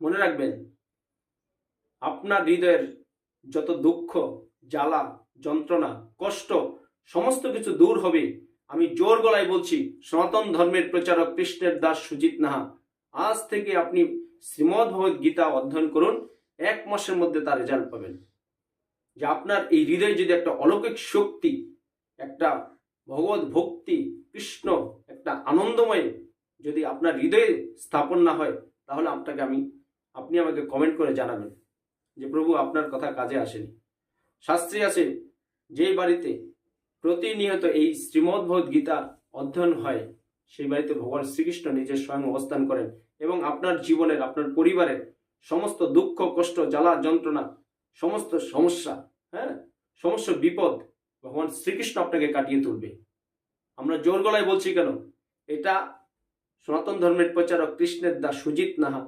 মনে রাখবেন, আপনার হৃদয়ের যত দুঃখ, জ্বালা, যন্ত্রণা, কষ্ট সমস্ত কিছু দূর হবে। আমি জোর গলায় বলছি, সনাতন ধর্মের প্রচারক কৃষ্ণের দাস সুজিত নাহা, আজ থেকে আপনি শ্রীমদ্ ভগবত গীতা অধ্যয়ন করুন। 1 মাসের মধ্যে তার রেজাল্ট পাবেন। যে আপনার এই হৃদয়ে যদি একটা অলৌকিক শক্তি, একটা ভগবত ভক্তি, কৃষ্ণ, একটা আনন্দময় যদি আপনার হৃদয়ে স্থাপন না হয়, তাহলে আপনি আমাকে কমেন্ট করে জানাবেন যে প্রভু আপনার কথা কাজে আসেনি। শাস্ত্রে আছে, যে বাড়িতে প্রতিনিয়ত এই শ্রীমদ্ভগবত গীতা অধ্যয়ন হয়, সেই বাড়িতে ভগবান শ্রীকৃষ্ণ নিজে স্বয়ং অবস্থান করেন এবং আপনার জীবনের, আপনার পরিবারের সমস্ত দুঃখ, কষ্ট, জ্বালা, যন্ত্রণা, সমস্ত সমস্যা, হ্যাঁ, সমস্ত বিপদ ভগবান শ্রীকৃষ্ণ আপনাকে কাটিয়ে তুলবে। আমরা জোর গলায় বলছি কেন? এটা সনাতন ধর্মের প্রচারক কৃষ্ণের দাস সুজিত নাহা